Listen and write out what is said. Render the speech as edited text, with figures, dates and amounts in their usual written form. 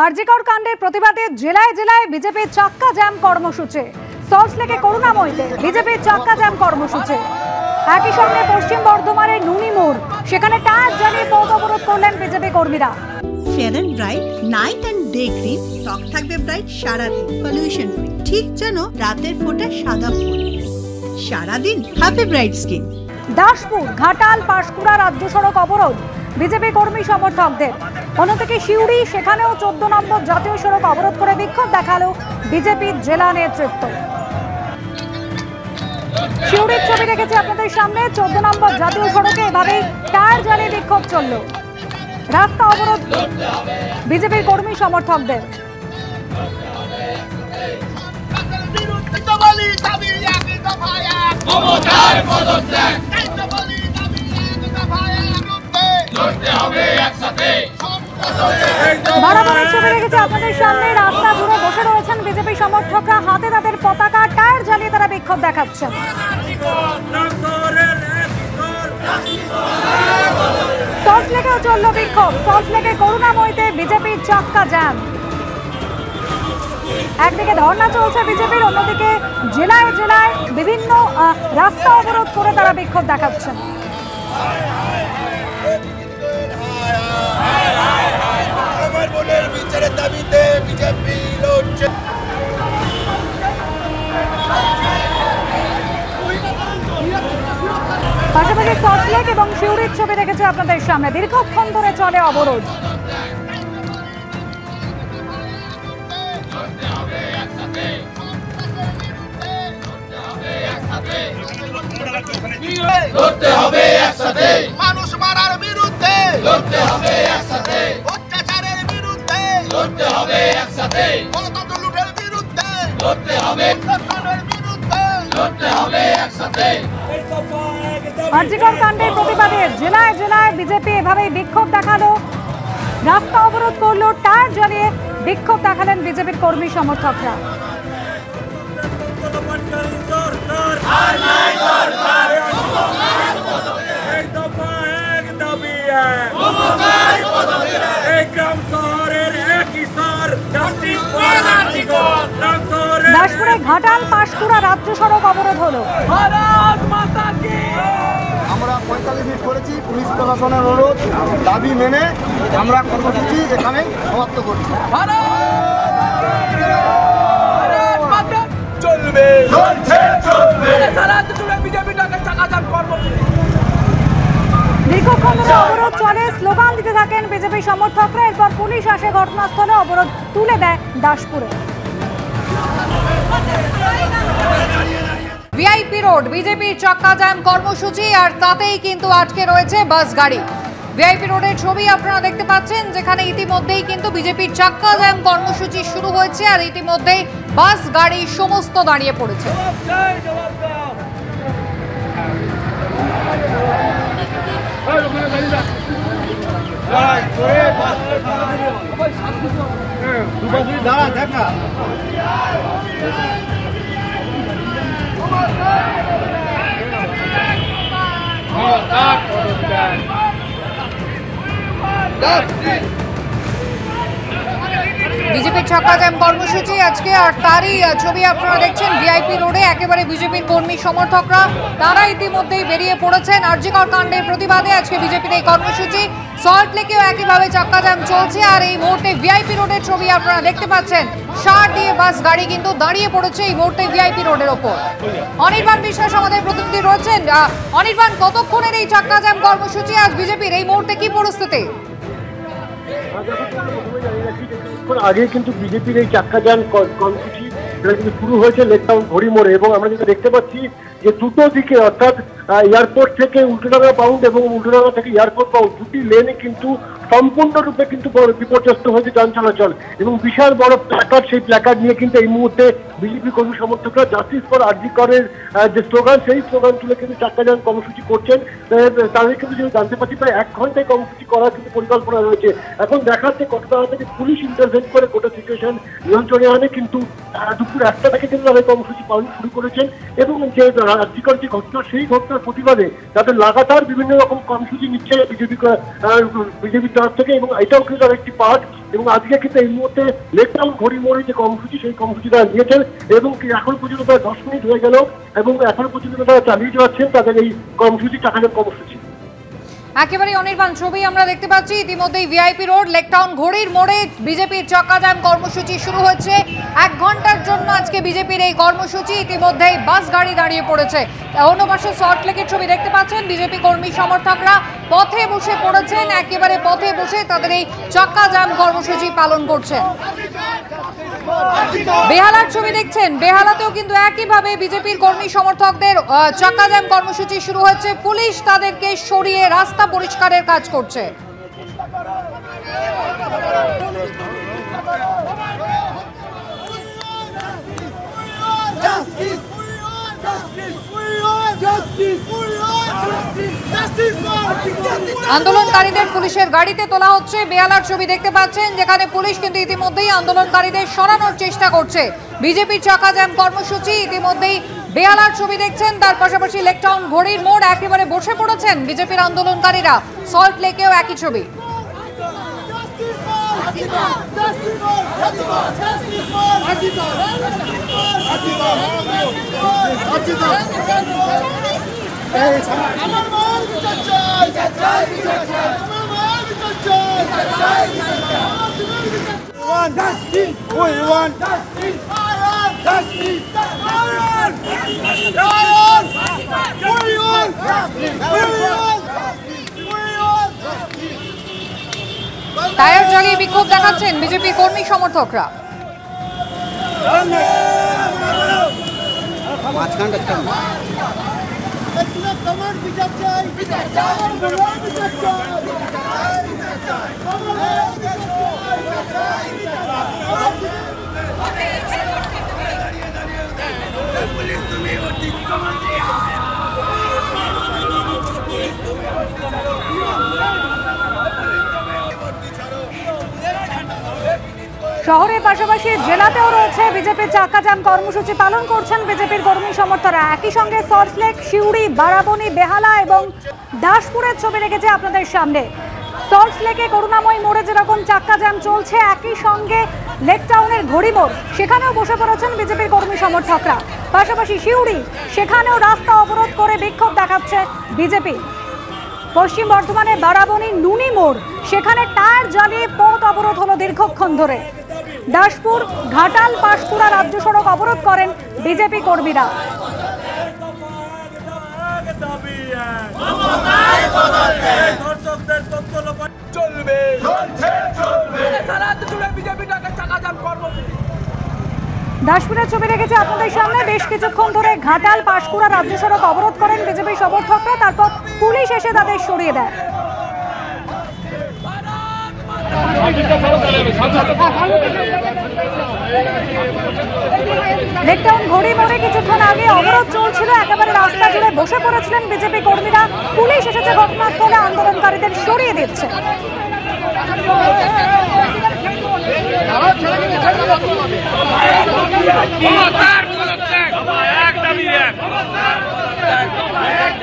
আরজিকর কাণ্ডের প্রতিবাদে জেলায় জেলায় বিজেপির চাক্কা জ্যাম কর্মসূচি। সল্টলেকে করুণাময়ীতে বিজেপির চাক্কা জ্যাম কর্মসূচি। একই সঙ্গে পশ্চিম বর্ধমানের নুনি মোড়, সেখানে টায়ার জ্বালিয়ে পথ অবরোধ করলেন বিজেপি কর্মীরা। Fair and bright night and day cream, ত্বক থাকবে ব্রাইট সারাদিন, পলিউশন ফ্রি, ঠিক যেন রাতের ফোঁটা সাদা ফুল। সারাদিন happy bright skin. Daspur, Ghatal, Panskura রাজ্য সড়ক অবরোধ বিজেপি কর্মী সমর্থকদের। অন্যদিকে সিউড়ি, সেখানেও 14 নম্বর জাতীয় সড়ক অবরোধ করে বিক্ষোভ দেখালো বিজেপির জেলা নেতৃত্ব। সিউড়ির ছবি রেখেছি আপনাদের সামনে। 14 নম্বর জাতীয় সড়কে এভাবেই টায়ার জ্বালিয়ে বিক্ষোভ চলল। রাস্তা অবরোধ বিজেপির কর্মী সমর্থকদের। বাড়াবাড়ির ছবি রেখেছে আপনাদের সামনে। রাস্তা জুড়ে বসে রয়েছেন বিজেপি সমর্থকরা, হাতে তাদের পতাকা, টায়ার জ্বালিয়ে তারা বিক্ষোভ দেখাচ্ছেন। সল্টলেকেও চলল বিক্ষোভ। সল্টলেকে করুণাময়ীতে বিজেপির চাক্কা জ্যাম। একদিকে ধর্ণা চলছে বিজেপির, অন্যদিকে জেলায় জেলায় বিভিন্ন রাস্তা অবরোধ করে তারা বিক্ষোভ দেখাচ্ছেন। পাশাপাশি সল্টলেক এবং সিউড়ির ছবি রেখেছে আপনাদের সামনে। দীর্ঘক্ষণ ধরে চলে অবরোধ। মানুষ মারার বিরুদ্ধে লড়তে হবে একসাথে, অত্যাচারের বিরুদ্ধে লড়তে হবে একসাথে, গণতন্ত্র লুটের বিরুদ্ধে লড়তে হবে, শাসনের বিরুদ্ধে লড়তে হবে একসাথে। আরজিকর কাণ্ডের প্রতিবাদে জেলায় জেলায় বিজেপি এভাবেই বিক্ষোভ দেখালো, রাস্তা অবরোধ করলো, টায়ার জ্বালিয়ে বিক্ষোভ দেখালেন বিজেপির কর্মী সমর্থকরা। দাসপুরে ঘাটাল পাঁশকুড়া রাজ্য সড়ক অবরোধ হলো। আমরা 45 মিনিট করেছি, পুলিশ প্রশাসনের অনুরোধ দাবি মেনে আমরা কর্মসূচি এখানে সমাপ্ত করি। চলবে দীর্ঘক্ষণ ধরে অবরোধ চলে, স্লোগান দিতে থাকেন বিজেপি সমর্থকরা। এরপর পুলিশ আসে ঘটনাস্থলে, অবরোধ তুলে দেয় দাসপুরে। ভিআইপি রোড বিজেপির চাক্কা জ্যাম কর্মসূচি, আর তাতেই কিন্তু আটকে রয়েছে বাস গাড়ি। ভিআইপি রোডের ছবি আপনারা দেখতে পাচ্ছেন, যেখানে ইতিমধ্যেই কিন্তু বিজেপির চাক্কা জ্যাম কর্মসূচি শুরু হয়েছে, আর ইতিমধ্যেই বাস গাড়ি সমস্ত দাঁড়িয়ে পড়েছে। বিজেপির চাক্কা জ্যাম কর্মসূচি আজকে, আর তারই ছবি আপনারা দেখছেন ভিআইপি রোডে। একেবারে বিজেপির কর্মী সমর্থকরা তারা ইতিমধ্যেই বেরিয়ে পড়েছেন আরজিকর কাণ্ডের প্রতিবাদে। আজকে বিজেপির এই কর্মসূচি। সল্টলেকেও একইভাবে চাক্কা জ্যাম চলছে, আর এই মুহূর্তে ভিআইপি রোডের ছবি আপনারা দেখতে পাচ্ছেন। সার দিয়ে বাস গাড়ি কিন্তু দাঁড়িয়ে পড়েছে এই মুহূর্তে ভিআইপি রোডের ওপর। অনির্বাণ বিশ্বাস আমাদের প্রতিনিধি রয়েছেন। অনির্বাণ, কতক্ষণের এই চাক্কা জ্যাম কর্মসূচি আজ বিজেপির, এই মুহূর্তে কি পরিস্থিতি? আগে কিন্তু বিজেপির এই চাক্কা জ্যাম কর্মসূচি কিন্তু শুরু হয়েছে লেকটাউন ঘড়ি মোড়ে, এবং আমরা যেটা দেখতে পাচ্ছি যে দুটো দিকে, অর্থাৎ এয়ারপোর্ট থেকে উল্টোডাঙ্গা বাউন্ড এবং উল্টোডাঙ্গা থেকে এয়ারপোর্ট বাউন্ড, দুটি লেনে কিন্তু সম্পূর্ণরূপে কিন্তু বিপর্যস্ত হয়েছে যান চলাচল, এবং বিশাল বড় প্ল্যাকার্ড, সেই প্ল্যাকার্ড নিয়ে কিন্তু এই মুহূর্তে বিজেপি কর্মী সমর্থকরা জাস্টিস ফর আরজিকরের যে স্লোগান, সেই স্লোগান তুলে কিন্তু চাক্কা জ্যাম কর্মসূচি করছেন। তাদের কিন্তু যেটা জানতে পারছি, প্রায় 1 ঘন্টায় কর্মসূচি করার কিন্তু পরিকল্পনা রয়েছে। এখন দেখাচ্ছে কতটা থেকে পুলিশ ইন্টারভেন্ট করে গোটা সিচুয়েশন নিয়ন্ত্রণে আনে, কিন্তু দুপুর 1টা থেকে কিন্তু তাদের কর্মসূচি পালন শুরু করেছেন, এবং যে রাজ্যিকর যে ঘটনা, সেই ঘটনার প্রতিবাদে তাদের লাগাতার বিভিন্ন রকম কর্মসূচি নিচ্ছে বিজেপির তরফ থেকে, এবং এটাও কিন্তু তার একটি পার্ট। এবং আজকে কিন্তু এই মুহূর্তে লেকটাউন ঘড়ি মোড়ে যে কর্মসূচি, সেই কর্মসূচি তারা নিয়েছেন এবং এখন পর্যন্ত প্রায় 10 মিনিট হয়ে গেল এবং এখন পর্যন্ত তারা চালিয়ে যাচ্ছেন তাদের এই কর্মসূচি, টাকার কর্মসূচি। একেবারে অনির্বাণ ছবি আমরা দেখতে পাচ্ছি ইতিমধ্যেই ভিআইপি রোড লেকটাউন ঘড়ির মোড়ে বিজেপির চাক্কা জ্যাম কর্মসূচি শুরু হচ্ছে। 1 ঘন্টার জন্য আজকে বিজেপির এই কর্মসূচি। ইতিমধ্যেই বাস গাড়ি দাঁড়িয়ে পড়েছে। অন্য পাশে সল্টলেকের ছবি দেখতে পাচ্ছেন, বিজেপি কর্মী সমর্থকরা পথে বসে পড়েছেন, একেবারে পথে বসে তাদের এই চাক্কা জ্যাম কর্মসূচি পালন করছেন। বেহালার ছবি দেখছেন, বেহালাতেও কিন্তু একইভাবে বিজেপির কর্মী সমর্থকদের চাক্কা জ্যাম কর্মসূচি শুরু হচ্ছে। পুলিশ তাদেরকে সরিয়ে রাস্তা পরিষ্কারের কাজ করছে। আন্দোলনকারীদের পুলিশের গাড়িতে তোলা হচ্ছে। বেহালার ছবি দেখতে পাচ্ছেন, যেখানে পুলিশ কিন্তু ইতিমধ্যেই আন্দোলনকারীদের সরানোর চেষ্টা করছে। বিজেপির চাক্কা জ্যাম কর্মসূচি ইতিমধ্যেই বেহালার ছবি দেখছেন, তার পাশাপাশি লেকটাউন ঘড়ির মোড় একেবারে বসে পড়েছেন বিজেপির আন্দোলনকারীরা। সল্ট লেকেও একই ছবি। টায়ার জ্বালিয়ে বিক্ষোভ দেখাচ্ছেন বিজেপি কর্মী সমর্থকরা। শহরের পাশাপাশি জেলাতেও রয়েছে বিজেপির চাক্কা জ্যাম কর্মসূচি পালন করছেন বিজেপির কর্মী সমর্থকরা। একই সঙ্গে সল্টলেক, সিউড়ি, বারাবণী, বেহালা এবং দাসপুরের ছবি রেখেছে আপনাদের সামনে। সল্টলেকে করুণাময়ী মোড়ে যেরকম চাক্কা জ্যাম চলছে, একই সঙ্গে লেকটাউনের ঘড়ি মোড়, সেখানেও বসে পড়েছেন বিজেপির কর্মী সমর্থকরা। পাশাপাশি সিউড়ি, সেখানেও রাস্তা অবরোধ করে বিক্ষোভ দেখাচ্ছে বিজেপি। পশ্চিম বর্ধমানের বারাবণী নুনি মোড়, সেখানে টায়ার জ্বালিয়ে পথ অবরোধ হলো দীর্ঘক্ষণ ধরে। দাসপুর, ঘাটাল, পাঁশকুড়া রাজ্য সড়ক অবরোধ করেন বিজেপি কর্মীরা। দাসপুরের ছবি রেখেছে আপনাদের সামনে। বেশ কিছুক্ষণ ধরে ঘাটাল, পাঁশকুড়া রাজ্য সড়ক অবরোধ করেন বিজেপি সমর্থকরা, তারপর পুলিশ এসে তাদের সরিয়ে দেয়। লেকটাউন ঘড়ি মোড়ে কিছুক্ষণ আগে অবরোধ চলছিল, একেবারে রাস্তা জুড়ে বসে পড়েছিলেন বিজেপি কর্মীরা। পুলিশ এসেছে ঘটনাস্থলে, আন্দোলনকারীদের সরিয়ে দিচ্ছে। এক